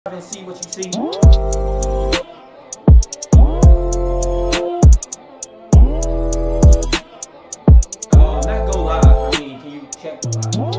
and see what you see. Not go live. I mean, can you check the live?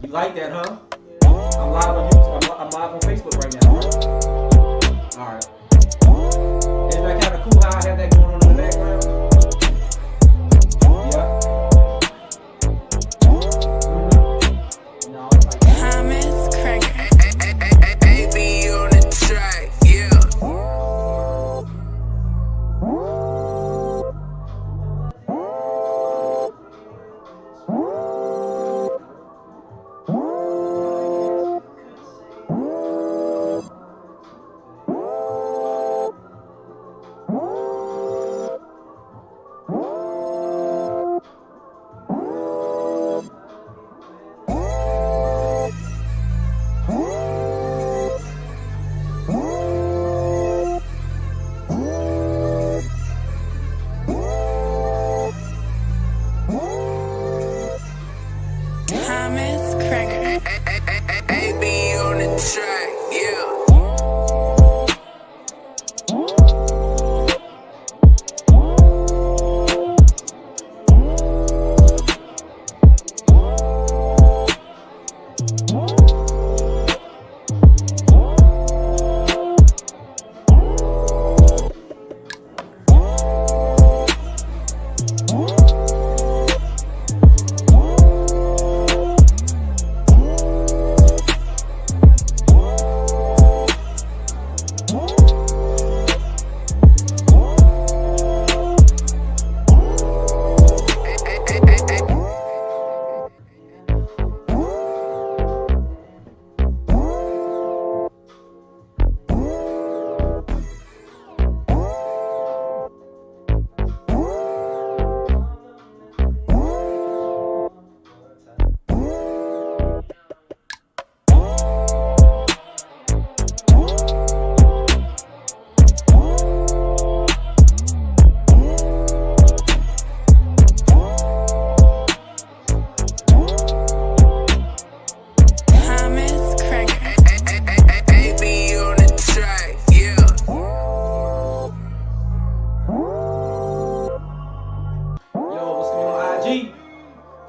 You like that, huh? I'm live on YouTube. I'm live on Facebook right now. Alright. Isn't that kind of cool how I have that going on in the background? Yeah. No, it's like AB on the track, yeah. AB on the track, yeah.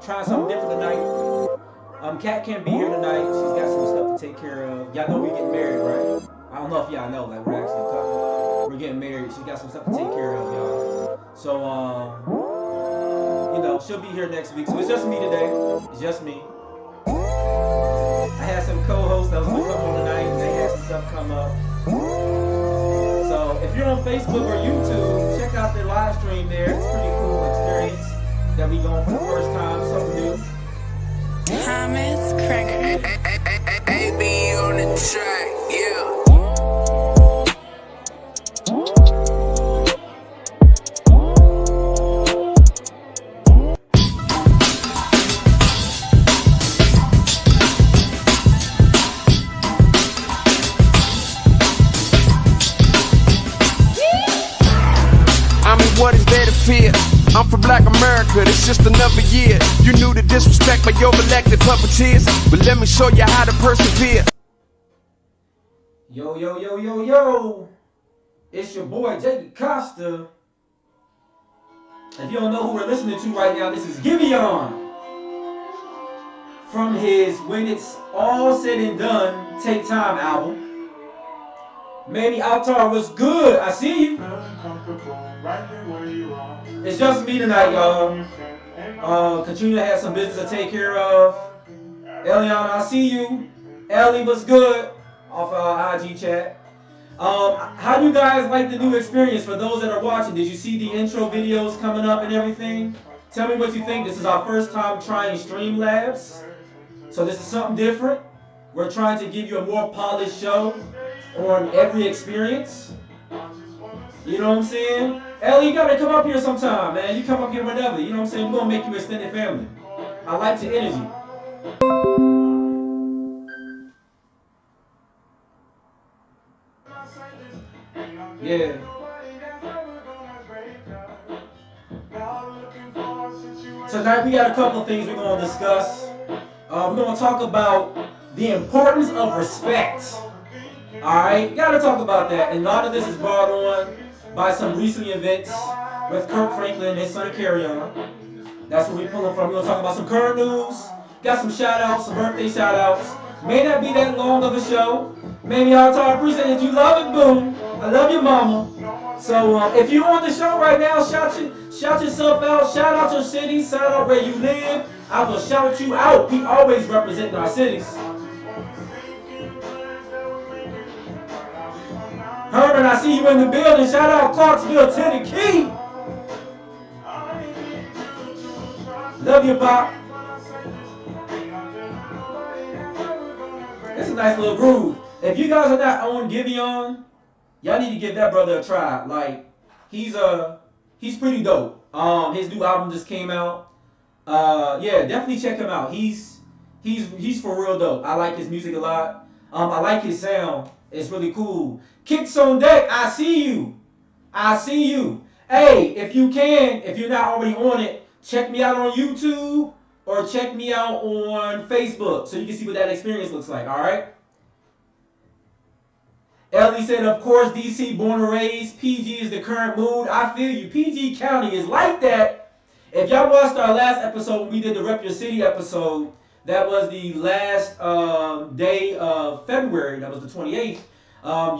Trying something different tonight. Kat can't be here tonight. She's got some stuff to take care of. Y'all know we're getting married, right? I don't know if y'all know, like we're actually talking. We're getting married. She's got some stuff to take care of, y'all. So, you know, she'll be here next week. So it's just me today. It's just me. I had some co-hosts that was gonna come on tonight, and they had some stuff come up. So if you're on Facebook or YouTube, check out their live stream there. It's a pretty cool experience that we going for the first time, something new. AB on the track, yeah. I mean, what is there to fear? I'm from Black America, it's just another year. You knew the disrespect by your elected puppeteers, but let me show you how to persevere. Yo, yo, yo, yo, yo. It's your boy, Jakey Costa. If you don't know who we're listening to right now, this is Giveon. From his When It's All Said and Done, Take Time album. Manny Altar was good. I see you. It's just me tonight, y'all. Katrina has some business to take care of. Eliana, I see you. Ellie was good off IG chat. How do you guys like the new experience? For those that are watching, did you see the intro videos coming up and everything? Tell me what you think. This is our first time trying Streamlabs, so this is something different. We're trying to give you a more polished show on every experience. You know what I'm saying? Ellie, you gotta come up here sometime, man. You come up here whenever. You know what I'm saying? We're gonna make you extended family. I like your energy. Yeah. Tonight we got a couple of things we're gonna discuss. We're gonna talk about the importance of respect. Alright, gotta talk about that. And a lot of this is brought on by some recent events with Kirk Franklin and his son Kerrion. That's where we're pulling from. We're gonna talk about some current news. Got some shout outs, some birthday shout outs. May not be that long of a show. Maybe I'll talk, appreciate it. If you love it, boom. I love your mama. So if you're on the show right now, shout yourself out. Shout out your city. Shout out where you live. I will shout you out. We always represent our cities. Herman, I see you in the building. Shout out Clarksville, Tennessee. Love you, Pop. It's a nice little groove. If you guys are not on Giveon, y'all need to give that brother a try. Like, he's pretty dope. His new album just came out. Yeah, definitely check him out. He's for real dope. I like his music a lot. I like his sound. It's really cool. Kicks on deck. I see you. I see you. Hey, if you can, if you're not already on it, check me out on YouTube or check me out on Facebook so you can see what that experience looks like. All right. Ellie said, of course, DC, born and raised. PG is the current mood. I feel you. PG County is like that. If y'all watched our last episode, when we did the Rep Your City episode, that was the last day of February. That was the 28th.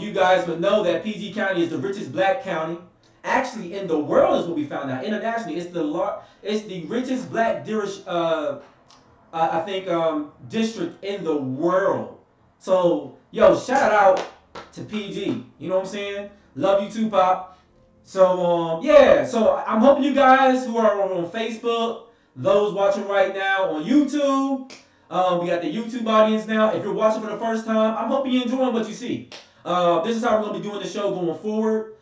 You guys would know that PG County is the richest black county. Actually, in the world is what we found out. Internationally, it's the richest black district in the world. So, yo, shout out to PG. You know what I'm saying? Love you too, Pop. So, yeah. So, I'm hoping you guys who are on Facebook, those watching right now on YouTube, we got the YouTube audience now. If you're watching for the first time, I'm hoping you're enjoying what you see. This is how we're going to be doing the show going forward.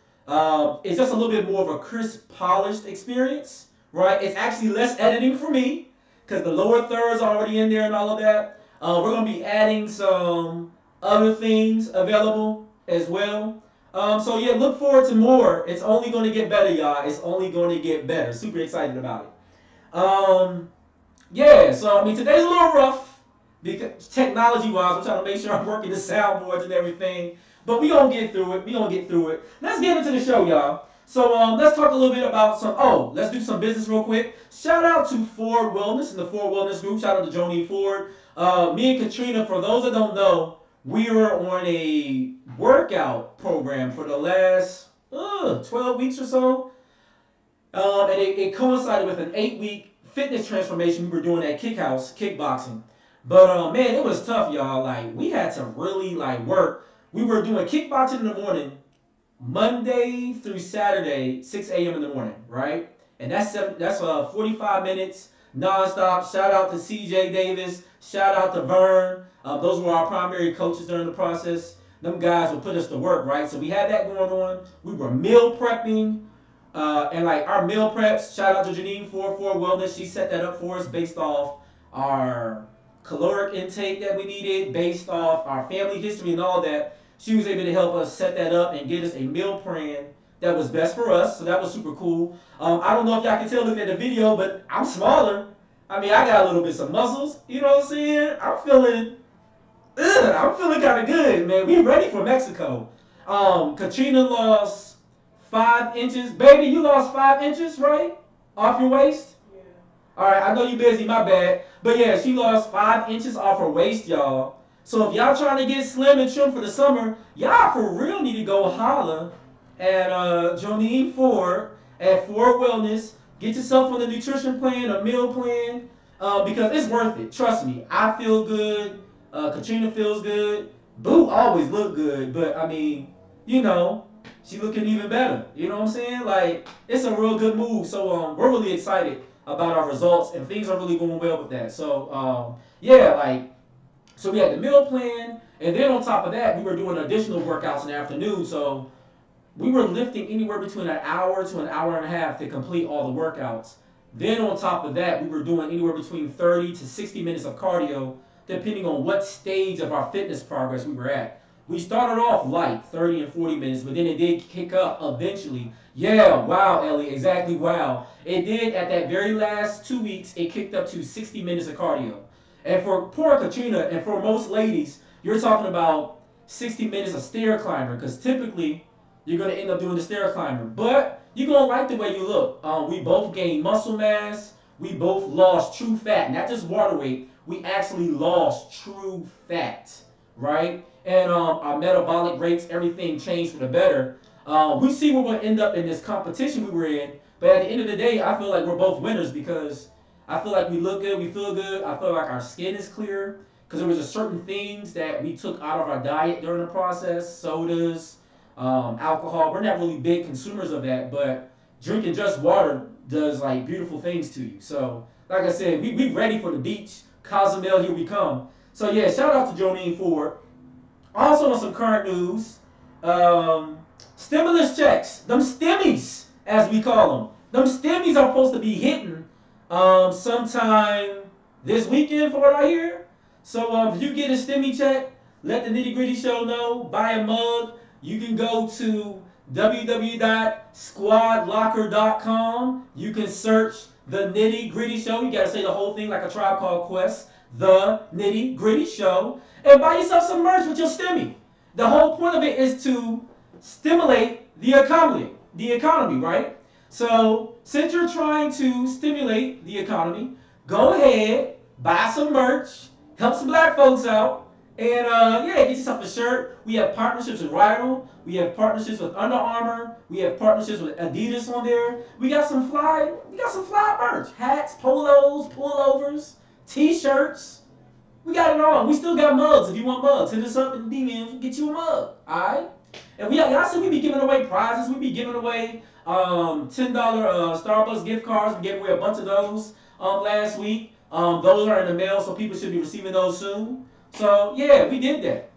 It's just a little bit more of a crisp, polished experience, right? It's actually less editing for me because the lower thirds are already in there and all of that. We're going to be adding some other things available as well. So yeah, look forward to more. It's only going to get better, y'all. It's only going to get better. Super excited about it. Yeah, so I mean, today's a little rough because technology-wise, I'm trying to make sure I'm working the soundboards and everything. But we gonna get through it. Let's get into the show, y'all. So let's talk a little bit about let's do some business real quick. Shout out to Ford Wellness and the Ford Wellness Group. Shout out to Joni Ford. Me and Katrina, for those that don't know, we were on a workout program for the last 12 weeks or so. And it coincided with an 8-week fitness transformation we were doing at kickboxing. But man, it was tough, y'all. Like, we had to really work. We were doing kickboxing in the morning, Monday through Saturday, 6 a.m. in the morning, right? And that's 45 minutes nonstop. Shout out to CJ Davis. Shout out to Vern. Those were our primary coaches during the process. Them guys would put us to work, right? So we had that going on. We were meal prepping. And our meal preps, shout out to Janine for Wellness. She set that up for us based off our caloric intake that we needed, based off our family history and all that. She was able to help us set that up and get us a meal plan that was best for us. So that was super cool. I don't know if y'all can tell looking at the video, but I'm smaller. I mean, I got a little bit of muscles. You know what I'm saying? I'm feeling kind of good, man. We ready for Mexico. Katrina lost 5 inches. Baby, you lost 5 inches, right? Off your waist? Yeah. All right, I know you busy, my bad. But yeah, she lost 5 inches off her waist, y'all. So if y'all trying to get slim and trim for the summer, y'all for real need to go holler at Jonine Ford at Ford Wellness. Get yourself on a nutrition plan, a meal plan, because it's worth it. Trust me, I feel good. Katrina feels good. Boo always look good, but I mean, you know, she looking even better. You know what I'm saying? Like, it's a real good move. So we're really excited about our results, and things are really going well with that. So yeah, like, so we had the meal plan, and then on top of that, we were doing additional workouts in the afternoon. So we were lifting anywhere between an hour to an hour and a half to complete all the workouts. Then on top of that, we were doing anywhere between 30 to 60 minutes of cardio, depending on what stage of our fitness progress we were at. We started off light, 30 and 40 minutes, but then it did kick up eventually. Yeah, wow, Ellie, exactly, wow. It did at that very last 2 weeks, it kicked up to 60 minutes of cardio. And for poor Katrina, and for most ladies, you're talking about 60 minutes of stair climber, because typically you're going to end up doing the stair climber. But you're going to like the way you look. We both gained muscle mass. We both lost true fat, not just water weight. We actually lost true fat, right? And our metabolic rates, everything changed for the better. We see where we'll end up in this competition we were in. But at the end of the day, I feel like we're both winners because I feel like we look good, we feel good. I feel like our skin is clear because there was a certain things that we took out of our diet during the process, sodas, alcohol. We're not really big consumers of that, but drinking just water does like beautiful things to you. So, like I said, we ready for the beach. Cozumel, here we come. So yeah, shout out to Jonine Ford. Also on some current news, stimulus checks, them stimmies, as we call them. Them stimmies are supposed to be hitting sometime this weekend for what I hear. So if you get a stimmy check, let the Nitty Gritty Show know. Buy a mug. You can go to www.squadlocker.com. You can search the Nitty Gritty Show. You gotta say the whole thing like a Tribe Called Quest. The Nitty Gritty Show. And buy yourself some merch with your stimmy. The whole point of it is to stimulate the economy, right? So since you're trying to stimulate the economy, go ahead, buy some merch, help some black folks out, and yeah, get yourself a shirt. We have partnerships with Rydell. We have partnerships with Under Armour. We have partnerships with Adidas on there. We got some fly merch. Hats, polos, pullovers, t-shirts. We got it all. We still got mugs. If you want mugs, hit us up in the DMs. Get you a mug. Alright? And y'all see we be giving away prizes. We be giving away $10 Starbucks gift cards. We gave away a bunch of those last week. Those are in the mail, so people should be receiving those soon. So yeah, we did that.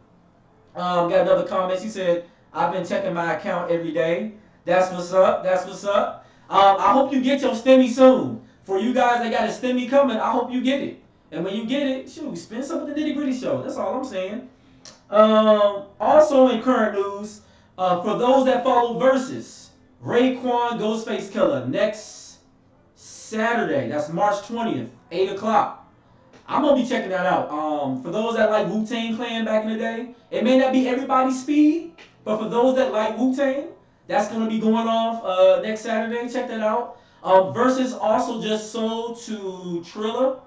Got another comment. She said, I've been checking my account every day. That's what's up. That's what's up. I hope you get your stimmy soon. For you guys that got a stimmy coming, I hope you get it. And when you get it, shoot, spend some of the Nitty Gritty Show. That's all I'm saying. Also in current news, for those that follow Versus, Raekwon Ghostface Killer next Saturday. That's March 20th, 8 o'clock. I'm going to be checking that out. For those that like Wu-Tang Clan back in the day, it may not be everybody's speed, but for those that like Wu-Tang, that's going to be going off next Saturday. Check that out. Versus also just sold to Triller.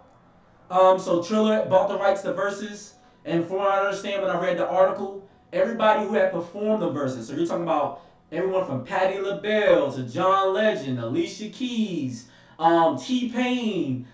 So Triller bought the rights to Versus, and from what I understand when I read the article, everybody who had performed the Versus, so you're talking about everyone from Patti LaBelle to John Legend, Alicia Keys, T-Pain,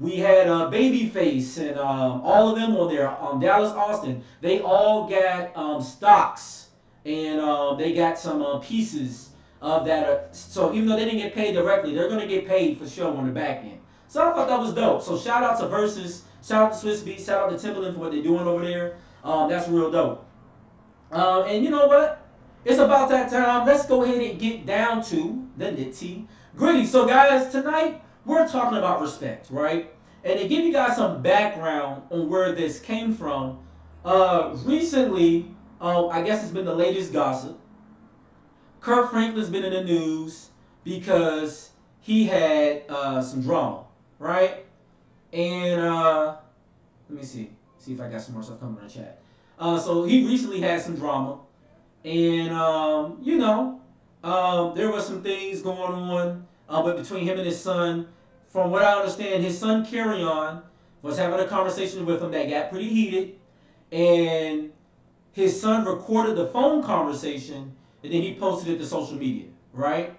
we had Babyface, and all of them on there, Dallas Austin, they all got stocks, and they got some pieces of that. So even though they didn't get paid directly, they're going to get paid for show on the back end. So I thought that was dope. So shout out to Versus, shout out to Swiss Beats, shout out to Timberland for what they're doing over there. That's real dope. And you know what? It's about that time. Let's go ahead and get down to the Nitty Gritty. So guys, tonight we're talking about respect, right? And to give you guys some background on where this came from, recently, I guess it's been the latest gossip. Kirk Franklin's been in the news because he had some drama. Right? And let me see if I got some more stuff coming in the chat. So he recently had some drama, and you know, there was some things going on, but between him and his son. From what I understand, his son Kerrion was having a conversation with him that got pretty heated, and his son recorded the phone conversation, and then he posted it to social media, right?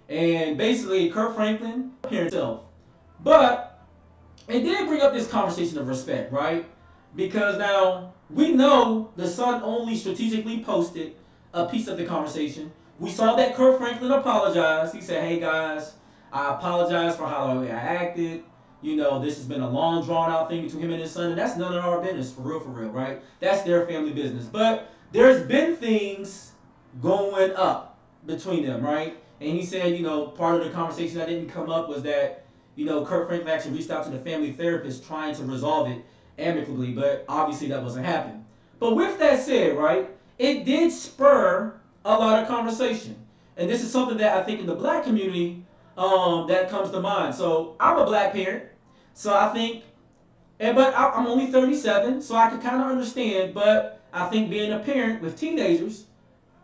And basically, Kirk Franklin himself. But it did bring up this conversation of respect, right? Because now we know the son only strategically posted a piece of the conversation. We saw that Kirk Franklin apologized. He said, "Hey guys, I apologize for how I acted. You know, this has been a long, drawn out thing between him and his son, and that's none of our business, for real, right? That's their family business." But there's been things going up between them, right? And he said, you know, part of the conversation that didn't come up was that, you know, Kirk Franklin actually reached out to the family therapist trying to resolve it amicably, but obviously that wasn't happening. But with that said, right, it did spur a lot of conversation. And this is something that I think in the black community that comes to mind. So I'm a black parent, so I think, but I'm only 37, so I can kind of understand, but I think being a parent with teenagers,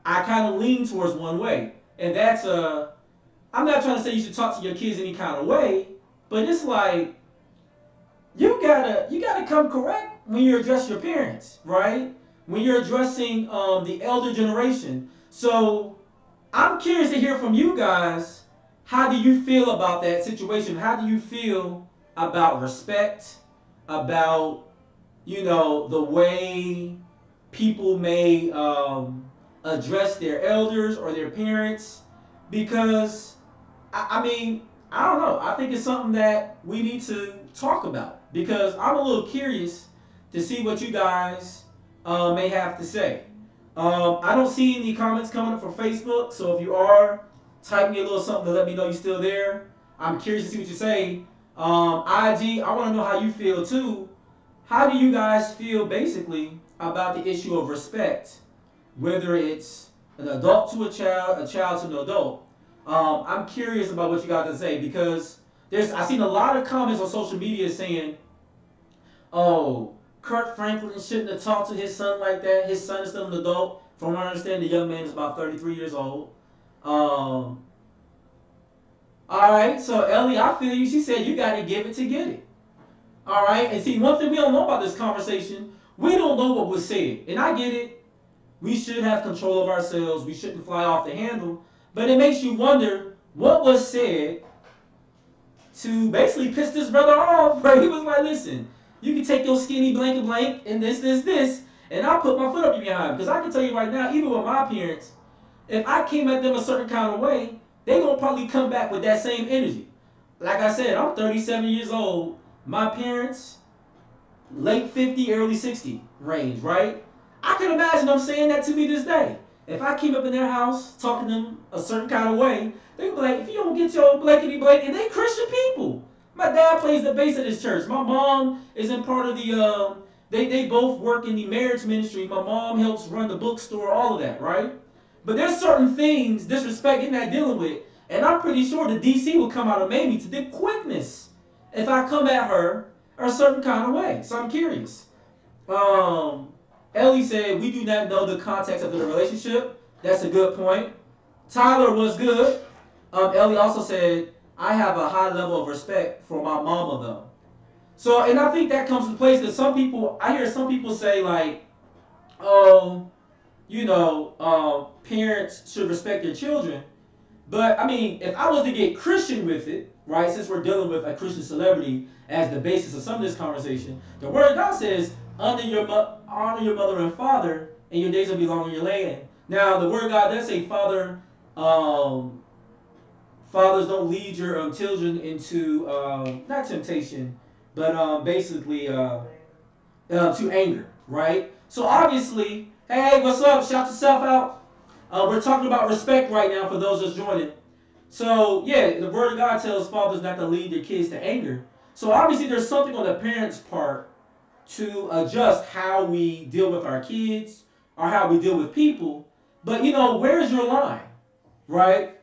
I kind of lean towards one way. And that's, I'm not trying to say you should talk to your kids any kind of way, but it's like, you gotta come correct when you address your parents, right? When you're addressing the elder generation. So I'm curious to hear from you guys. How do you feel about that situation? How do you feel about respect? About, you know, the way people may address their elders or their parents? Because I mean, I don't know. I think it's something that we need to talk about because I'm a little curious to see what you guys may have to say. I don't see any comments coming up from Facebook, so if you are, type me a little something to let me know you're still there. I'm curious to see what you say. IG, I want to know how you feel too. How do you guys feel basically about the issue of respect, whether it's an adult to a child to an adult? I'm curious about what you guys have to say because I've seen a lot of comments on social media saying, "Oh, Kirk Franklin shouldn't have talked to his son like that. His son is still an adult." From what I understand, the young man is about 33 years old. All right, so Ellie, I feel you. She said you got to give it to get it. All right, and see, one thing we don't know about this conversation, we don't know what was said. And I get it. We should have control of ourselves. We shouldn't fly off the handle. But it makes you wonder what was said to basically piss this brother off. Right? He was like, "Listen, you can take your skinny blank and this, and I'll put my foot up your behind." Because I can tell you right now, even with my parents, if I came at them a certain kind of way, they gonna probably come back with that same energy. Like I said, I'm 37 years old. My parents, late 50, early 60 range, right? I can imagine them saying that to me this day. If I came up in their house talking to them a certain kind of way, they'd be like, "If you don't get your blankety blank," and they Christian people. My dad plays the bass at his church. My mom is in part of the, they both work in the marriage ministry. My mom helps run the bookstore, all of that, right? But there's certain things, disrespect in that dealing with, and I'm pretty sure the DC will come out of Mamie to the quickness if I come at her a certain kind of way. So I'm curious. Ellie said, "We do not know the context of the relationship." That's a good point. Tyler was good. Ellie also said, "I have a high level of respect for my mama though." So, and I think that comes to place that I hear some people say like, "Oh, you know, parents should respect their children." But I mean, if I was to get Christian with it, right, since we're dealing with a Christian celebrity as the basis of some of this conversation, the Word of God says, honor your mother and father, and your days will be long in your land. Now, the Word of God does say, fathers don't lead your children into, not temptation, but basically to anger, right? So obviously, hey, what's up? Shout yourself out. We're talking about respect right now for those that's joining. So, yeah, the Word of God tells fathers not to lead their kids to anger. So, obviously, there's something on the parents' part to adjust how we deal with our kids or how we deal with people. But, you know, where's your line, right?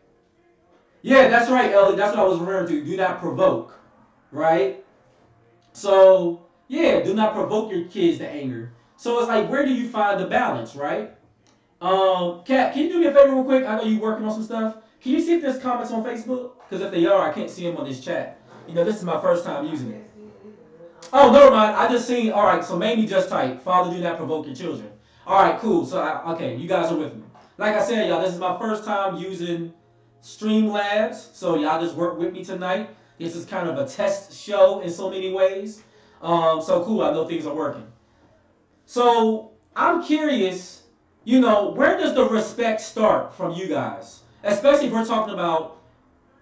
Yeah, that's right, Ellie. That's what I was referring to. Do not provoke, right? So, yeah, do not provoke your kids to anger. So, it's like, where do you find the balance, right? Kat, can you do me a favor real quick? I know you're working on some stuff. Can you see if there's comments on Facebook? Because if they are, I can't see them on this chat. You know, this is my first time using it. Oh, never mind. I just seen, all right, so maybe just type, "Father, do not provoke your children." All right, cool. So, okay, you guys are with me. Like I said, y'all, this is my first time using Streamlabs. So, y'all just work with me tonight. This is kind of a test show in so many ways. So, cool. I know things are working. So I'm curious, where does the respect start from you guys? Especially if we're talking about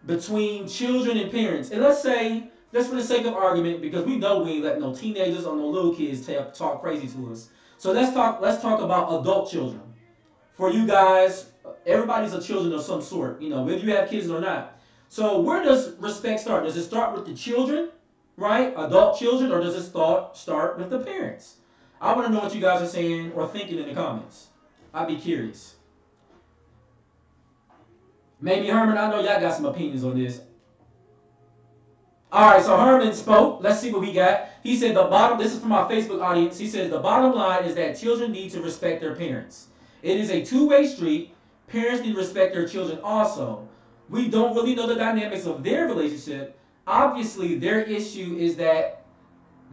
between children and parents. And let's say, just for the sake of argument, because we know we ain't let no teenagers or no little kids talk crazy to us. So let's talk about adult children. For you guys, everybody's a children of some sort, whether you have kids or not. So where does respect start? Does it start with the children, right? Adult children, or does it start with the parents? I want to know what you guys are saying or thinking in the comments. I'd be curious. Maybe Herman, I know y'all got some opinions on this. All right, so Herman spoke. Let's see what we got. He said this is from our Facebook audience. He says the bottom line is that children need to respect their parents. It is a two-way street. Parents need to respect their children also. We don't really know the dynamics of their relationship. Obviously, their issue is that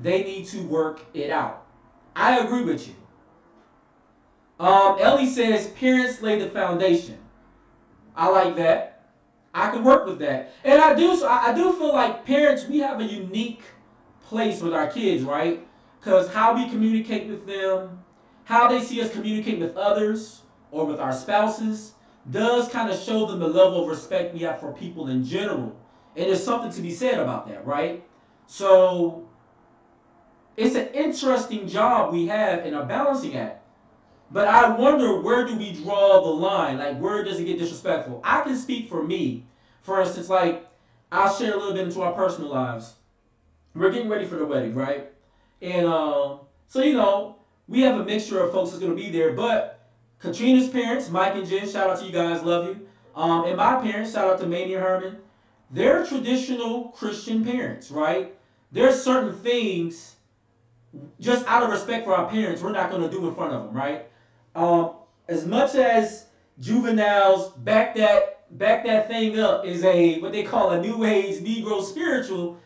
they need to work it out. I agree with you. Ellie says parents lay the foundation. I like that. I can work with that. And I do feel like parents, we have a unique place with our kids, right? Because how we communicate with them, how they see us communicate with others or with our spouses does kind of show them the level of respect we have for people in general. And there's something to be said about that, right? So it's an interesting job we have in a balancing act. But I wonder, where do we draw the line? Like, where does it get disrespectful? I can speak for me. For instance, like, I'll share a little bit into our personal lives. We're getting ready for the wedding, right? And so, we have a mixture of folks that's going to be there. But Katrina's parents, Mike and Jen, shout out to you guys, love you. And my parents, shout out to Mamie and Herman. They're traditional Christian parents, right? There's certain things, just out of respect for our parents, we're not going to do in front of them, right? As much as juveniles back that thing up is what they call a new age Negro spiritual,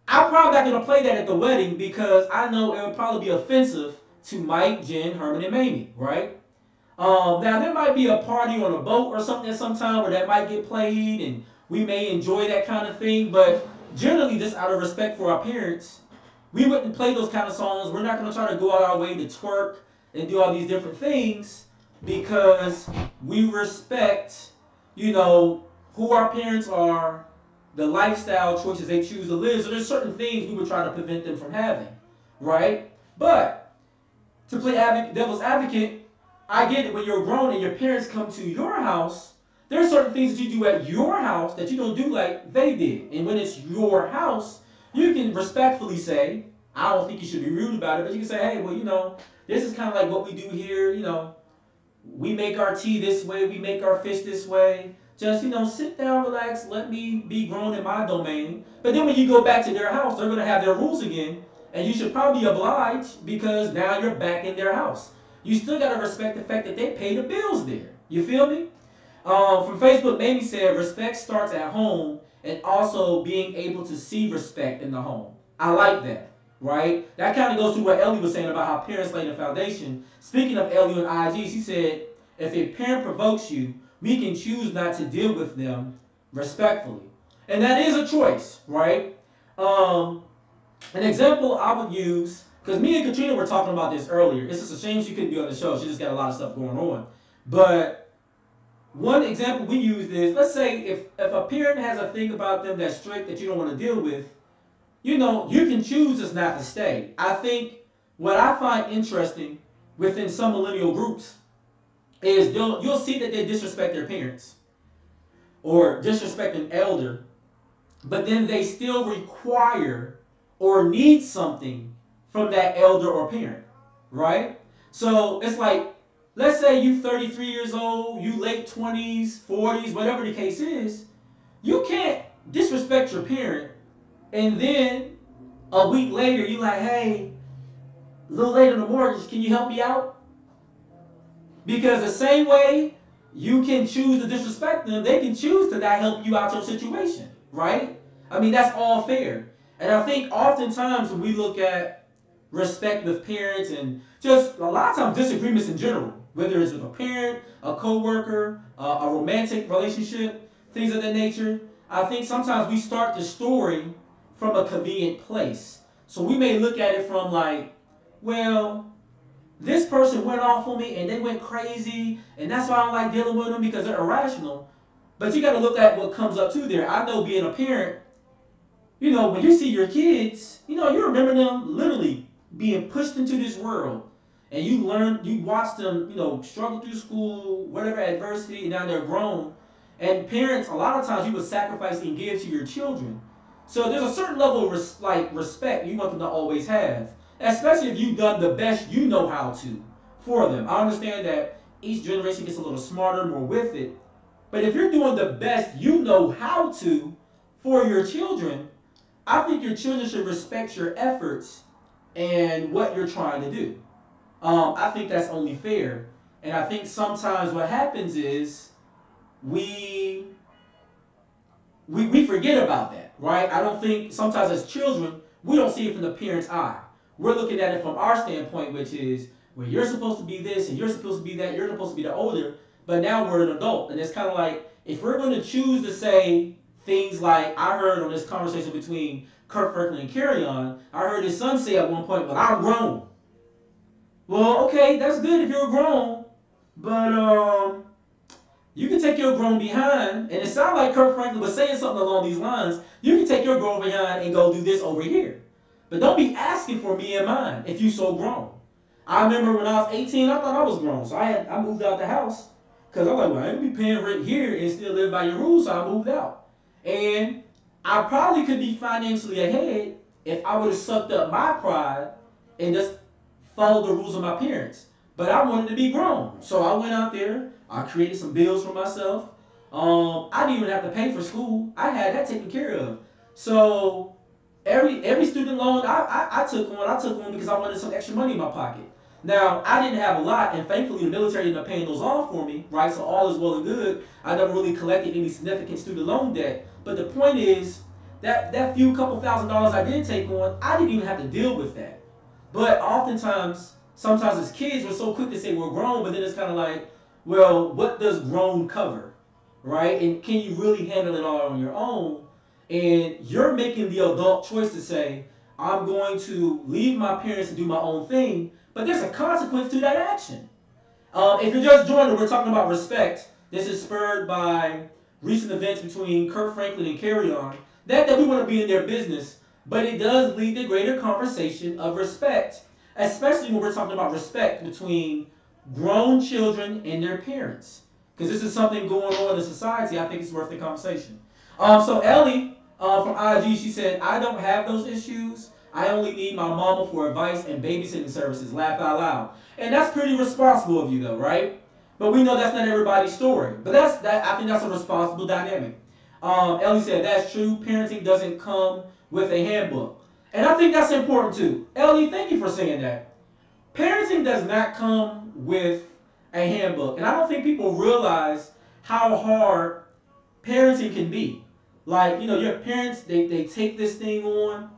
I'm probably not going to play that at the wedding because I know it would probably be offensive to Mike, Jen, Herman, and Mamie, right? Now there might be a party on a boat or something at some time where that might get played and we may enjoy that kind of thing, but generally just out of respect for our parents, we wouldn't play those kind of songs. We're not going to try to go out our way to twerk and do all these different things because we respect, who our parents are, the lifestyle choices they choose to live. So there's certain things we would try to prevent them from having, right? But to play devil's advocate, I get it. When you're grown and your parents come to your house, there are certain things that you do at your house that you don't do like they did. And when it's your house, you can respectfully say, I don't think you should be rude about it, but you can say, hey, well, this is kind of like what we do here. We make our tea this way, we make our fish this way. Just, sit down, relax, let me be grown in my domain. But then when you go back to their house, they're going to have their rules again, and you should probably oblige because now you're back in their house. You still got to respect the fact that they pay the bills there. You feel me? From Facebook, Mamie said, respect starts at home and also being able to see respect in the home. I like that. Right? That kind of goes to what Ellie was saying about how parents lay the foundation. Speaking of Ellie on IG, she said, if a parent provokes you, we can choose not to deal with them respectfully. And that is a choice, right? An example I would use, because me and Katrina were talking about this earlier. It's just a shame she couldn't be on the show. She just got a lot of stuff going on. But one example we used is, let's say if a parent has a thing about them that's strict that you don't want to deal with, you can choose just not to stay. I think what I find interesting within some millennial groups is you'll see that they disrespect their parents or disrespect an elder, but then they still require or need something from that elder or parent, right? So it's like, let's say you 33 years old, you late 20s, 40s, whatever the case is, you can't disrespect your parent and then a week later, you're like, hey, a little late on the mortgage, can you help me out? Because the same way you can choose to disrespect them, they can choose to not help you out your situation, right? I mean, that's all fair. And I think oftentimes when we look at respect with parents and just a lot of times disagreements in general, whether it's with a parent, a coworker, a romantic relationship, things of that nature, I think sometimes we start the story from a convenient place. So we may look at it from like, well, this person went off on me and they went crazy, and that's why I don't like dealing with them because they're irrational. But you got to look at what comes up to there. I know being a parent, when you see your kids, you remember them literally being pushed into this world, and you watch them, struggle through school, whatever adversity, and now they're grown. And parents, a lot of times, you would sacrifice and give to your children. So there's a certain level of respect you want them to always have, especially if you've done the best you know how to for them. I understand that each generation gets a little smarter, more with it. But if you're doing the best you know how to for your children, I think your children should respect your efforts and what you're trying to do. I think that's only fair. And I think sometimes what happens is we forget about that, right? I don't think sometimes as children, we don't see it from the parent's eye. We're looking at it from our standpoint, which is, well, you're supposed to be this and you're supposed to be that, you're supposed to be the older, but now we're an adult. And it's kind of like, if we're going to choose to say things like, I heard on this conversation between Kirk Franklin and Kerrion, I heard his son say at one point, well, I'm grown. Well, okay, that's good if you're grown, but you can take your grown behind, and it sounded like Kirk Franklin was saying something along these lines. You can take your grown behind and go do this over here. But don't be asking for me and mine if you so grown. I remember when I was 18, I thought I was grown. So I moved out the house. Because I'm like, well, I ain't gonna be paying rent here and still live by your rules, so I moved out. And I probably could be financially ahead if I would have sucked up my pride and just followed the rules of my parents. But I wanted to be grown. So I went out there. I created some bills for myself. I didn't even have to pay for school. I had that taken care of. So every student loan I took on because I wanted some extra money in my pocket. Now, I didn't have a lot, and thankfully the military ended up paying those off for me, right? So all is well and good. I never really collected any significant student loan debt. But the point is, that few couple $1,000s I did take on, I didn't even have to deal with that. But oftentimes, sometimes as kids, we're so quick to say we're grown, but then it's kind of like, well, what does grown cover, right? And can you really handle it all on your own? And you're making the adult choice to say, I'm going to leave my parents to do my own thing, but there's a consequence to that action. If you're just joining, we're talking about respect. This is spurred by recent events between Kirk Franklin and Kerrion. That we want to be in their business, but it does lead to greater conversation of respect, especially when we're talking about respect between grown children and their parents. Because this is something going on in society, I think it's worth the conversation. So Ellie from IG, she said, I don't have those issues. I only need my mama for advice and babysitting services. Laugh out loud. And that's pretty responsible of you though, right? But we know that's not everybody's story. But I think that's a responsible dynamic. Ellie said, that's true. Parenting doesn't come with a handbook. And I think that's important too. Ellie, thank you for saying that. Parenting does not come with a handbook. And I don't think people realize how hard parenting can be. Like, your parents, they take this thing on,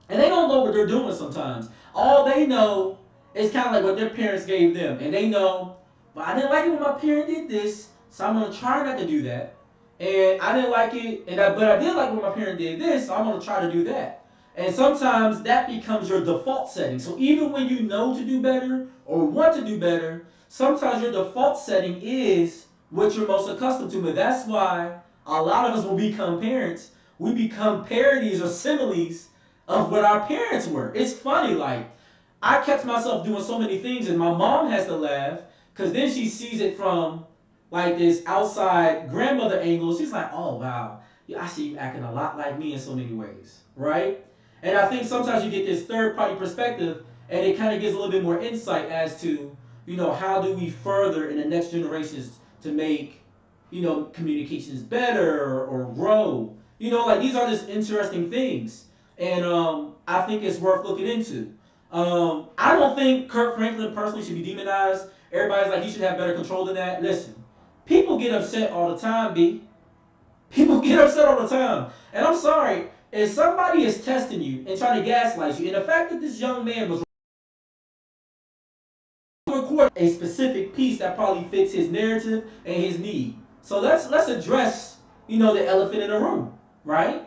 and they don't know what they're doing sometimes. All they know is kind of like what their parents gave them. And they know, well, I didn't like it when my parent did this, so I'm going to try not to do that. And I didn't like it, but I did like when my parent did this, so I'm going to try to do that. And sometimes that becomes your default setting. So even when you know to do better or want to do better, sometimes your default setting is what you're most accustomed to. But that's why a lot of us, when we become parents, we become parodies or similes of what our parents were. It's funny, like, I kept myself doing so many things, and my mom has to laugh, because then she sees it from, like, this outside grandmother angle. She's like, oh, wow, I see you acting a lot like me in so many ways, right? And I think sometimes you get this third-party perspective, and it kind of gives a little bit more insight as to, how do we further in the next generations to make, communications better or grow. Like, these are just interesting things. And I think it's worth looking into. I don't think Kirk Franklin personally should be demonized. Everybody's like, he should have better control than that. Listen, people get upset all the time, B. People get upset all the time. And I'm sorry, if somebody is testing you and trying to gaslight you, and the fact that this young man was recording a specific piece that probably fits his narrative and his need. So let's address, the elephant in the room, right?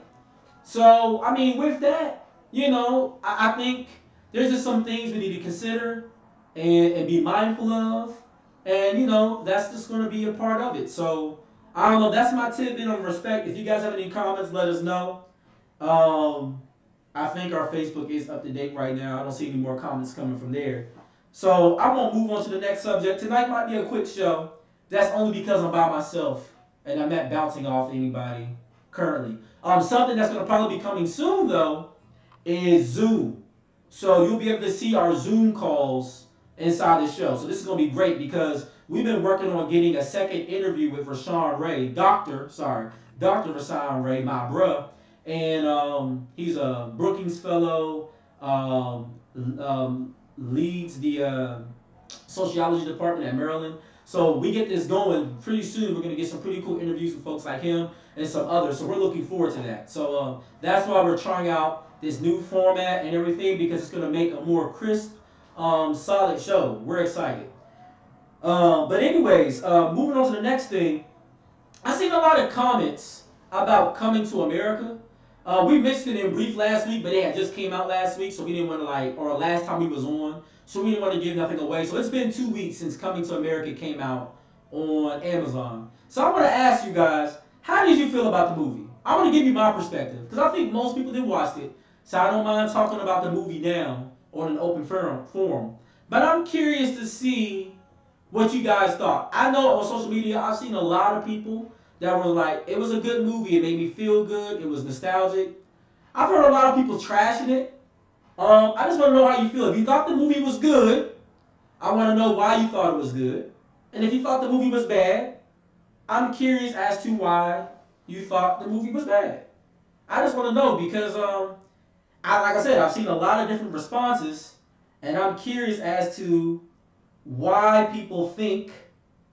So, I mean, with that, I think there's just some things we need to consider and be mindful of. And, you know, that's just going to be a part of it. So, I don't know. That's my tidbit on respect. If you guys have any comments, let us know. I think our Facebook is up to date right now. I don't see any more comments coming from there. So, I won't move on to the next subject. Tonight might be a quick show. That's only because I'm by myself and I'm not bouncing off anybody currently. Something that's going to probably be coming soon, though, is Zoom. So you'll be able to see our Zoom calls inside the show. So this is going to be great because we've been working on getting a second interview with Rashawn Ray, Dr. Rashawn Ray, my bruh. And he's a Brookings fellow, leads the sociology department at Maryland. So we get this going pretty soon. We're going to get some pretty cool interviews with folks like him and some others. So we're looking forward to that. So that's why we're trying out this new format and everything, because it's going to make a more crisp, solid show. We're excited. But anyways, moving on to the next thing. I seen a lot of comments about Coming to America. We mentioned it in brief last week, but it had just came out last week, so we didn't want to or last time we was on, so we didn't want to give nothing away. So it's been 2 weeks since Coming to America came out on Amazon. So I want to ask you guys, how did you feel about the movie? I want to give you my perspective, because I think most people didn't watch it, so I don't mind talking about the movie now on an open forum. But I'm curious to see what you guys thought. I know on social media, I've seen a lot of people that were like, it was a good movie, it made me feel good, it was nostalgic. I've heard a lot of people trashing it. I just want to know how you feel. If you thought the movie was good, I want to know why you thought it was good. And if you thought the movie was bad, I'm curious as to why you thought the movie was bad. I just want to know because, like I said, I've seen a lot of different responses, and I'm curious as to why people think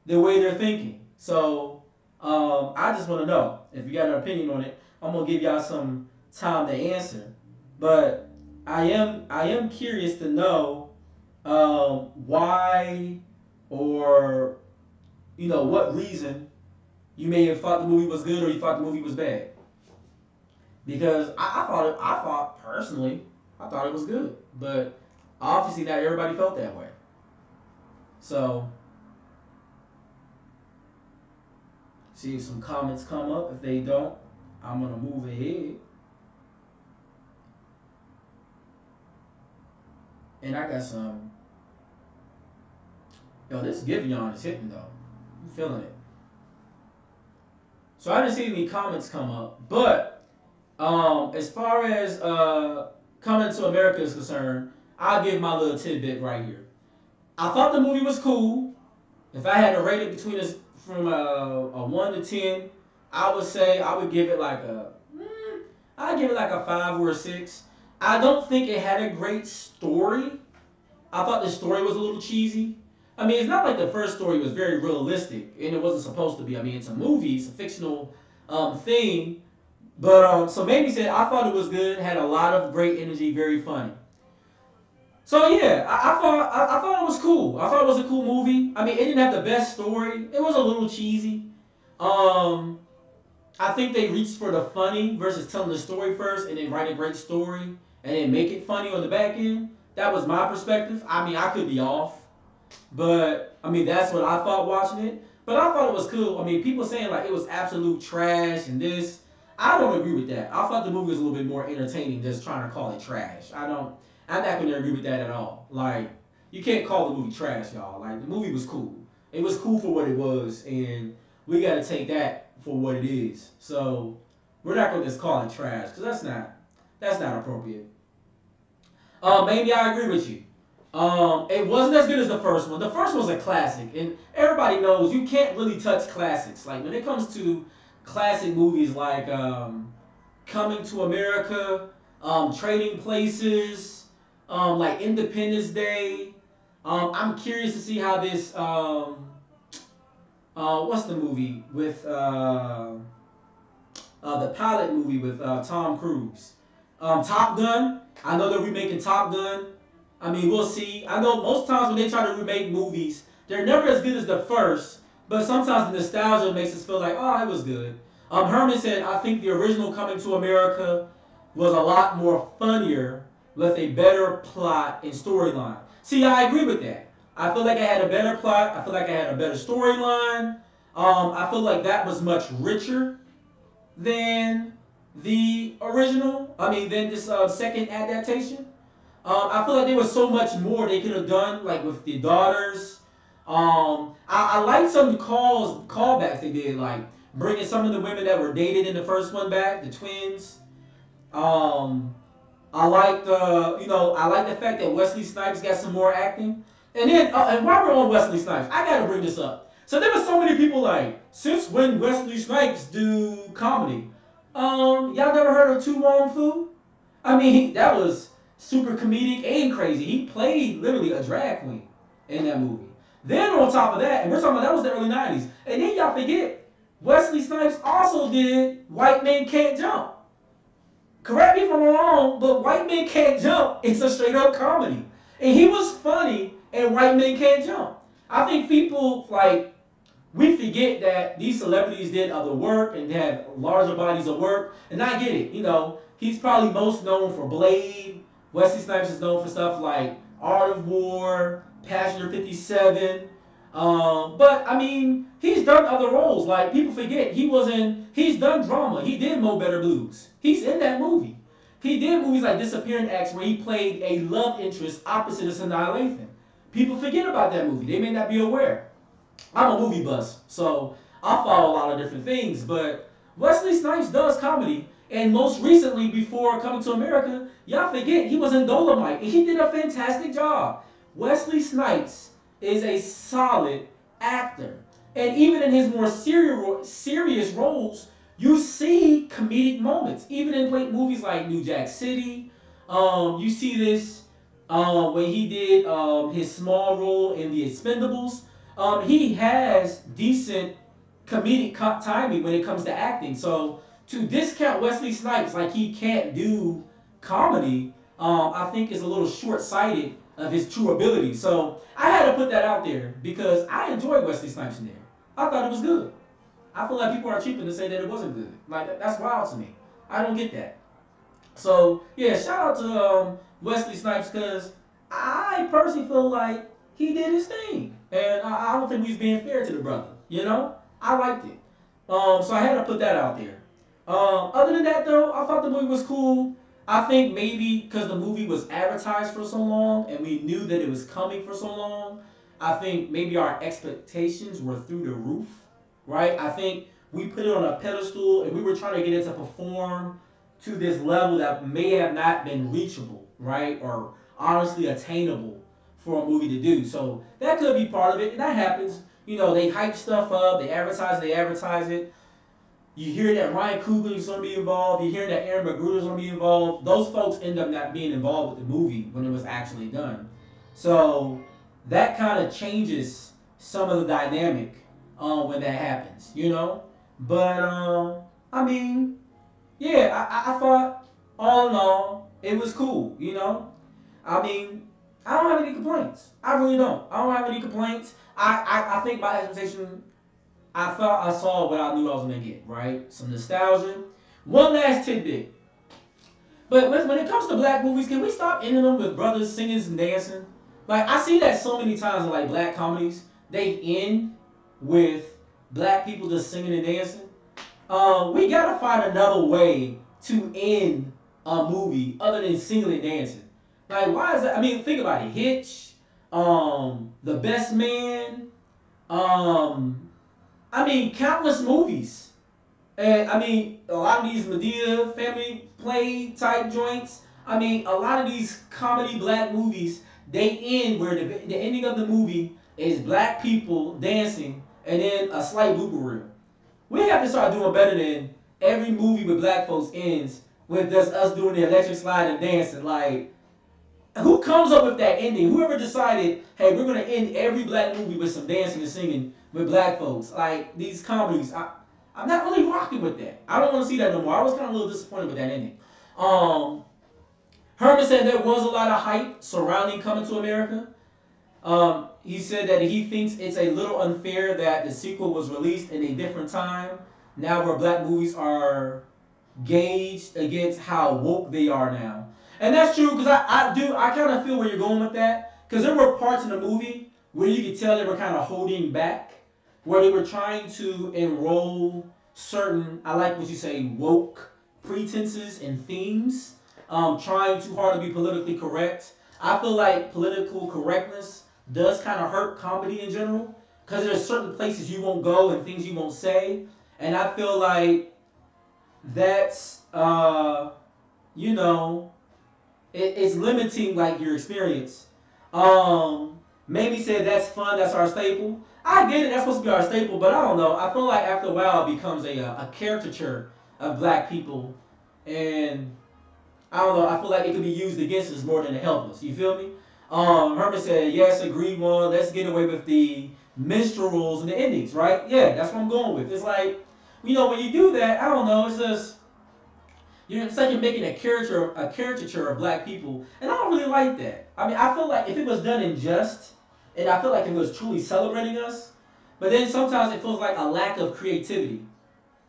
the way they're thinking. So I just want to know. If you got an opinion on it, I'm going to give y'all some time to answer. But I am curious to know why, or what reason you may have thought the movie was good or you thought the movie was bad. Because I thought personally, I thought it was good, but obviously not everybody felt that way. So see if some comments come up. If they don't, I'm gonna move ahead. And I got some. This Giveon is hitting though. I'm feeling it. So I didn't see any comments come up, but as far as Coming to America is concerned, I'll give my little tidbit right here. I thought the movie was cool. If I had to rate it from a 1 to 10, I would say I would give it I'd give it like a 5 or a 6. I don't think it had a great story. I thought the story was a little cheesy. I mean, it's not like the first story was very realistic, and it wasn't supposed to be. I mean, it's a movie, it's a fictional thing. But so Mamie said, I thought it was good, had a lot of great energy, very funny. So yeah, I thought it was cool. I thought it was a cool movie. I mean, it didn't have the best story. It was a little cheesy. I think they reached for the funny versus telling the story first and then write a great story and then make it funny on the back end. That was my perspective. I mean, I could be off, but I mean that's what I thought watching it. But I thought it was cool. I mean, people saying like it was absolute trash and this. I don't agree with that. I thought the movie was a little bit more entertaining just trying to call it trash. I'm not going to agree with that at all. Like, you can't call the movie trash, y'all. Like, the movie was cool. It was cool for what it was, and we got to take that for what it is. So, we're not going to just call it trash, because that's not appropriate. Maybe I agree with you. It wasn't as good as the first one. The first one was a classic, and everybody knows you can't really touch classics. Like, when it comes to classic movies like Coming to America, Trading Places, like Independence Day. I'm curious to see how this what's the movie with the pilot movie with Tom Cruise, Top Gun. I know they're remaking Top Gun. I mean, we'll see. I know most times when they try to remake movies, they're never as good as the first, but sometimes the nostalgia makes us feel like, oh, it was good. Herman said, I think the original Coming to America was a lot more funnier with a better plot and storyline. See, I agree with that. I feel like I had a better plot. I feel like I had a better storyline. I feel like that was much richer than the original. I mean, than this second adaptation. I feel like there was so much more they could have done, like with the daughters. I like some of the callbacks they did, like bringing some of the women that were dated in the first one back, the twins. Um, I like I like the fact that Wesley Snipes got some more acting. And then, and while we're on Wesley Snipes, I gotta bring this up. So there were so many people like, since when Wesley Snipes do comedy? Y'all never heard of Tu Wong Fu? I mean, that was super comedic and crazy. He played literally a drag queen in that movie. Then on top of that, and we're talking about that was the early 90s. And then y'all forget, Wesley Snipes also did White Men Can't Jump. Correct me if I'm wrong, but White Men Can't Jump, it's a straight up comedy. And he was funny in White Men Can't Jump. I think people, like, we forget that these celebrities did other work and had larger bodies of work. And I get it, he's probably most known for Blade. Wesley Snipes is known for stuff like Art of War, Passenger 57. But I mean, he's done other roles. Like people forget, he's done drama. He did Mo Better Blues. He's in that movie. He did movies like Disappearing Acts where he played a love interest opposite of Sanaa Lathan. People forget about that movie. They may not be aware. I'm a movie buff, so I follow a lot of different things. But Wesley Snipes does comedy. And most recently, before coming to America, y'all forget he was in Dolomite, and he did a fantastic job. Wesley Snipes is a solid actor. And even in his more serious roles, you see comedic moments. Even in movies like New Jack City, you see this when he did his small role in The Expendables. He has decent comedic timing when it comes to acting. So to discount Wesley Snipes like he can't do comedy, I think is a little short-sighted of his true ability. So I had to put that out there because I enjoyed Wesley Snipes in there. I thought it was good. I feel like people are cheaping to say that it wasn't good. Like that's wild to me. I don't get that. So yeah, shout out to Wesley Snipes because I personally feel like he did his thing, and I don't think he's being fair to the brother. I liked it. So I had to put that out there. Other than that, though, I thought the movie was cool. I think maybe because the movie was advertised for so long and we knew that it was coming for so long, I think maybe our expectations were through the roof, right? I think we put it on a pedestal and we were trying to get it to perform to this level that may have not been reachable, right? Or honestly attainable for a movie to do. So that could be part of it, and that happens. They hype stuff up, they advertise it. You hear that Ryan Coogler is going to be involved. You hear that Aaron McGruder is going to be involved. Those folks end up not being involved with the movie when it was actually done. So that kind of changes some of the dynamic when that happens, But, I mean, yeah, I thought all in all, it was cool, I mean, I don't have any complaints. I really don't. I don't have any complaints. I think my expectation, I thought I saw what I knew I was going to get, right? Some nostalgia. One last tidbit. But when it comes to black movies, can we stop ending them with brothers singing and dancing? Like, I see that so many times in, like, black comedies. They end with black people just singing and dancing. We got to find another way to end a movie other than singing and dancing. Like, why is that? I mean, think about it. Hitch, The Best Man, countless movies. And, a lot of these Medea family play type joints. A lot of these comedy black movies, they end where the ending of the movie is black people dancing and then a slight blooper reel. We have to start doing better than every movie with black folks ends with just us doing the electric slide and dancing. Like, who comes up with that ending? Whoever decided, hey, we're going to end every black movie with some dancing and singing with black folks. Like, these comedies, I'm not really rocking with that. I don't want to see that no more. I was kind of a little disappointed with that ending. Herman said there was a lot of hype surrounding Coming to America. He said that he thinks it's a little unfair that the sequel was released in a different time, now where black movies are gauged against how woke they are now. And that's true because I kind of feel where you're going with that. Because there were parts in the movie where you could tell they were kind of holding back, where they were trying to enroll certain, I like what you say, woke pretenses and themes, trying too hard to be politically correct. I feel like political correctness does kind of hurt comedy in general because there's certain places you won't go and things you won't say. And I feel like that's, you know, it's limiting like your experience. Made me say that's fun, that's our staple. I get it, that's supposed to be our staple, but I don't know. I feel like after a while it becomes a caricature of black people, and I don't know. I feel like it could be used against us more than to help us. You feel me? Herman said, yes, agreed one. Let's get away with the minstrels and the endings, right? Yeah, that's what I'm going with. It's like, you know, when you do that, I don't know. It's just it's like you're making a caricature of black people, and I don't really like that. I mean, I feel like if it was done in jest, and I feel like it was truly celebrating us, but then sometimes it feels like a lack of creativity,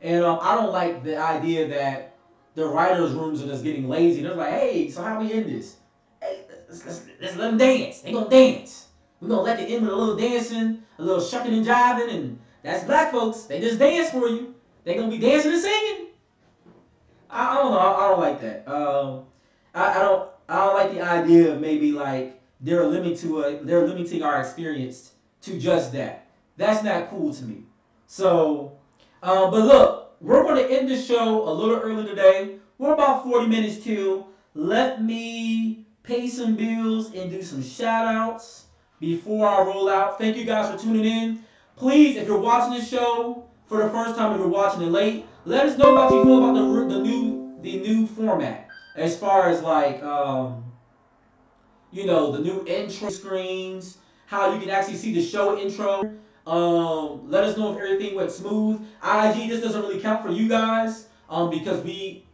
and I don't like the idea that the writers' rooms are just getting lazy. They're like, hey, so how we end this? Hey, let's let them dance. They gonna dance. We're gonna let the end with a little dancing, a little shucking and jiving, and that's black folks. They just dance for you. They gonna be dancing and singing. I don't know. I don't like that. I don't like the idea of maybe like they're limiting our experience to just that. That's not cool to me. So, but look, we're going to end the show a little early today. We're about 40 minutes till. Let me pay some bills and do some shout outs before I roll out. Thank you guys for tuning in. Please, if you're watching this show for the first time, if you're watching it late, let us know how you feel about the new format, as far as like you know, the new intro screens, how you can actually see the show intro. Let us know if everything went smooth. IG, this doesn't really count for you guys because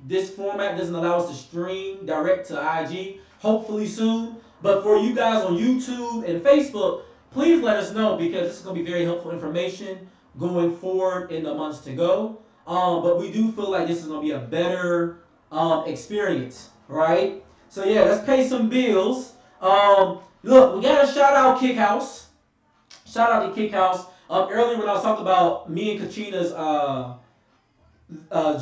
this format doesn't allow us to stream direct to IG. Hopefully soon, but for you guys on YouTube and Facebook, please let us know because this is going to be very helpful information going forward in the months to go. But we do feel like this is going to be a better experience, right? So yeah, let's pay some bills. Look, we got to shout out Kick House. Shout out to Kick House. Earlier when I was talking about me and Katrina's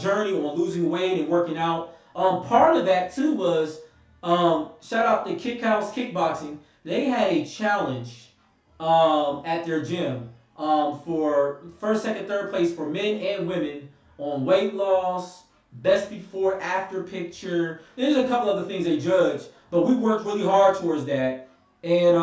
journey on losing weight and working out, part of that too was shout out to Kick House Kickboxing. They had a challenge at their gym for first, second, third place for men and women on weight loss, best before, after picture. There's a couple other things they judge, but we worked really hard towards that. And,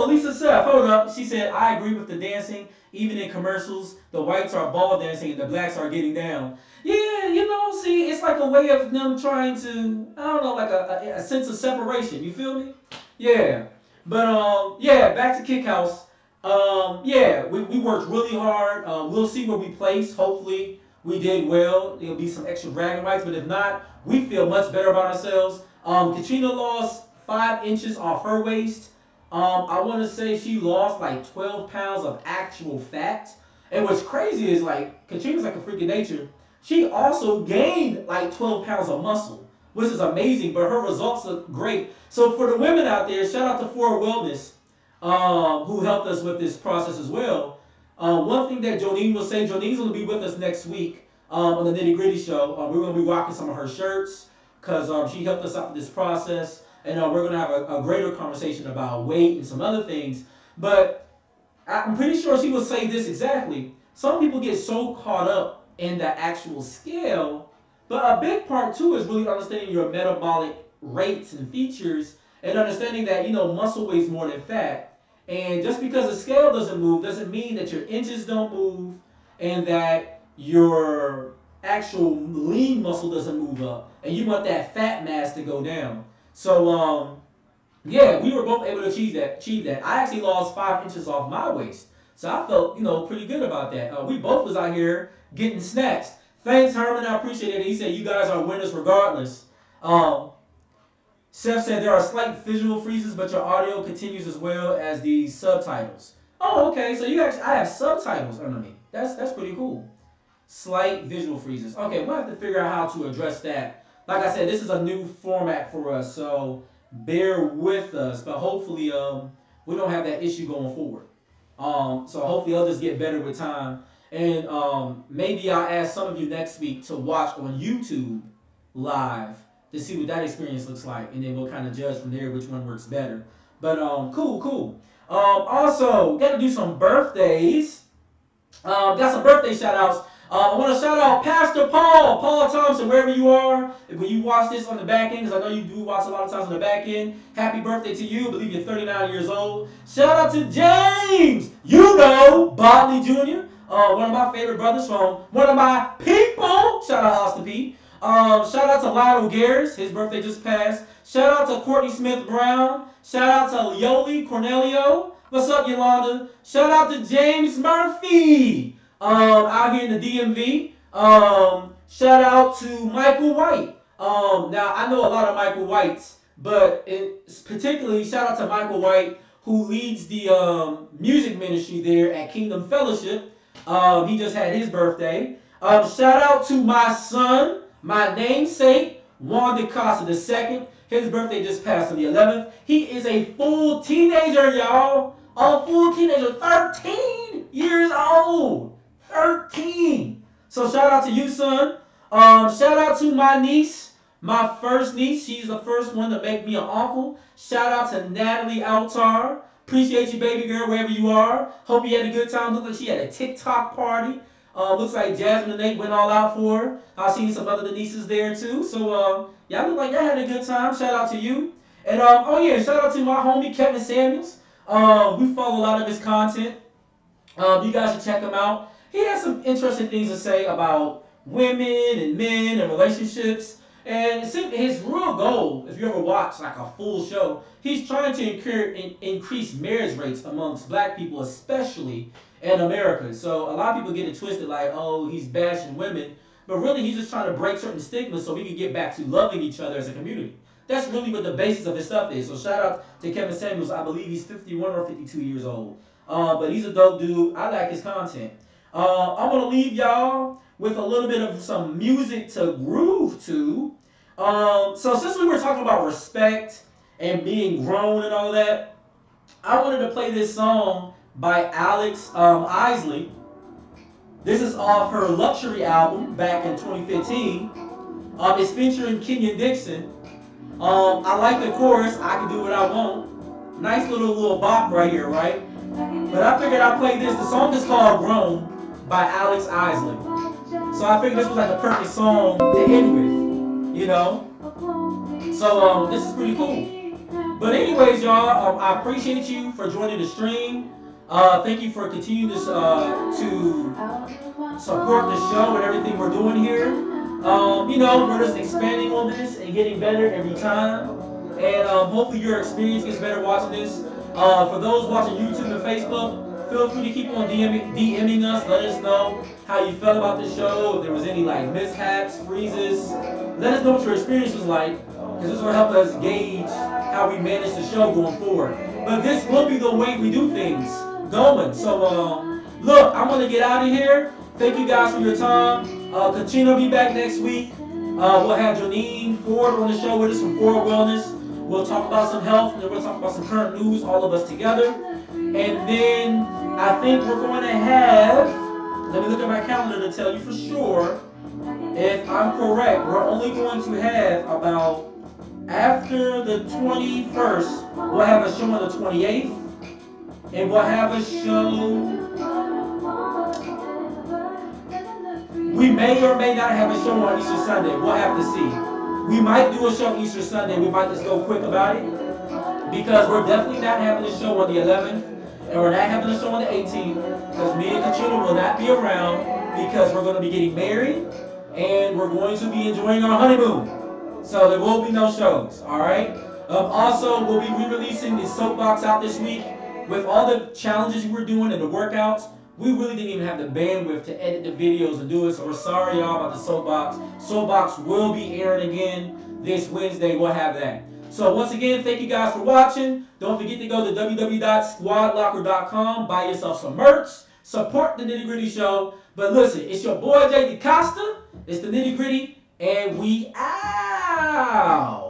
Lisa Seth, hold up. She said, I agree with the dancing. Even in commercials, the whites are ball dancing and the blacks are getting down. Yeah, you know, see, it's like a way of them trying to, I don't know, like a sense of separation. You feel me? Yeah. But, yeah, back to Kick House. Yeah, we worked really hard. We'll see where we place. Hopefully, we did well. There'll be some extra bragging rights, but if not, we feel much better about ourselves. Katrina lost 5 inches off her waist. I want to say she lost like 12 pounds of actual fat. And what's crazy is like, Katrina's like a freak of nature. She also gained like 12 pounds of muscle, which is amazing, but her results look great. So for the women out there, shout out to Ford Wellness, who helped us with this process as well. One thing that Jonine will say, Jonine's going to be with us next week on the Nitty Gritty show. We're going to be rocking some of her shirts because she helped us out with this process. And we're going to have a greater conversation about weight and some other things. But I'm pretty sure she will say this exactly. Some people get so caught up in the actual scale, but a big part too is really understanding your metabolic rates and features and understanding that, you know, muscle weighs more than fat. And just because the scale doesn't move doesn't mean that your inches don't move and that your actual lean muscle doesn't move up. And you want that fat mass to go down. So, yeah, we were both able to achieve that. I actually lost 5 inches off my waist. So I felt, you know, pretty good about that. We both was out here getting snatched. Thanks, Herman. I appreciate it. He said, you guys are winners regardless. Seth said, there are slight visual freezes, but your audio continues as well as the subtitles. Oh, okay. So I have subtitles under me. That's pretty cool. Slight visual freezes. Okay, we'll have to figure out how to address that like I said, this is a new format for us, so bear with us. But hopefully, we don't have that issue going forward. So hopefully, it'll just get better with time. And maybe I'll ask some of you next week to watch on YouTube live to see what that experience looks like, and then we'll kind of judge from there which one works better. But cool. Also, got to do some birthdays. Got some birthday shout outs. I want to shout out Pastor Paul Thompson, wherever you are. When you watch this on the back end, because I know you do watch a lot of times on the back end, happy birthday to you. I believe you're 39 years old. Shout out to James, Bodley Jr., one of my favorite brothers from one of my people. Shout out Austin P. Shout out to Lionel Garris, his birthday just passed. Shout out to Courtney Smith Brown. Shout out to Yoli Cornelio. What's up, Yolanda? Shout out to James Murphy. Out here in the DMV. Shout out to Michael White. Now I know a lot of Michael Whites, but particularly shout out to Michael White, who leads the music ministry there at Kingdom Fellowship. He just had his birthday. Shout out to my son, my namesake, Juan DeCosta II. His birthday just passed on the 11th. He is a full teenager, y'all. A full teenager, 13 years old. 13. So shout out to you, son. Shout out to my niece, my first niece. She's the first one to make me an uncle. Shout out to Natalie Altar. Appreciate you, baby girl, wherever you are. Hope you had a good time. Look like she had a TikTok party. Looks like Jasmine and Nate went all out for her. I've seen some other nieces there too. So y'all look like y'all had a good time. Shout out to you. And shout out to my homie Kevin Samuels. We follow a lot of his content. You guys should check him out. He has some interesting things to say about women and men and relationships. And his real goal, if you ever watch like a full show, he's trying to increase marriage rates amongst black people, especially in America. So a lot of people get it twisted like, oh, he's bashing women. But really, he's just trying to break certain stigmas so we can get back to loving each other as a community. That's really what the basis of his stuff is. So shout out to Kevin Samuels. I believe he's 51 or 52 years old. But he's a dope dude. I like his content. I'm going to leave y'all with a little bit of some music to groove to. So since we were talking about respect and being grown and all that, I wanted to play this song by Alex Isley. This is off her Luxury album back in 2015. It's featuring Kenyon Dixon. I like the chorus, I Can Do What I Want. Nice little bop right here, right? But I figured I'd play this. The song is called Grown by Alex Isley. So I figured this was like a perfect song to end with, you know? So this is pretty cool. But anyways, y'all, I appreciate you for joining the stream. Thank you for continuing this to support the show and everything we're doing here. We're just expanding on this and getting better every time. And hopefully your experience gets better watching this. For those watching YouTube and Facebook, feel free to keep on DMing us. Let us know how you felt about the show. If there was any like mishaps, freezes. Let us know what your experience was like, because this will help us gauge how we manage the show going forward. But this will be the way we do things going. So look, I'm gonna get out of here. Thank you guys for your time. Katrina will be back next week. We'll have Janine Ford on the show with us from Ford Wellness. We'll talk about some health, and then we'll talk about some current news, all of us together. And then I think we're going to have, let me look at my calendar to tell you for sure, if I'm correct, we're only going to have about, after the 21st, we'll have a show on the 28th, and we'll have a show, we may or may not have a show on Easter Sunday. We'll have to see. We might do a show Easter Sunday. We might just go quick about it, because we're definitely not having a show on the 11th, and we're not having a show on the 18th, because me and Katrina will not be around, because we're going to be getting married and we're going to be enjoying our honeymoon. So there will be no shows, all right? Also, we'll be re-releasing the Soapbox out this week. With all the challenges we're doing and the workouts, we really didn't even have the bandwidth to edit the videos and do it, so we're sorry y'all about the Soapbox. Soapbox will be airing again this Wednesday. We'll have that. So once again, thank you guys for watching. Don't forget to go to www.squadlocker.com, buy yourself some merch, support the Nitty Gritty Show. But listen, it's your boy Jay DeCosta. It's the Nitty Gritty, and we out. Wow.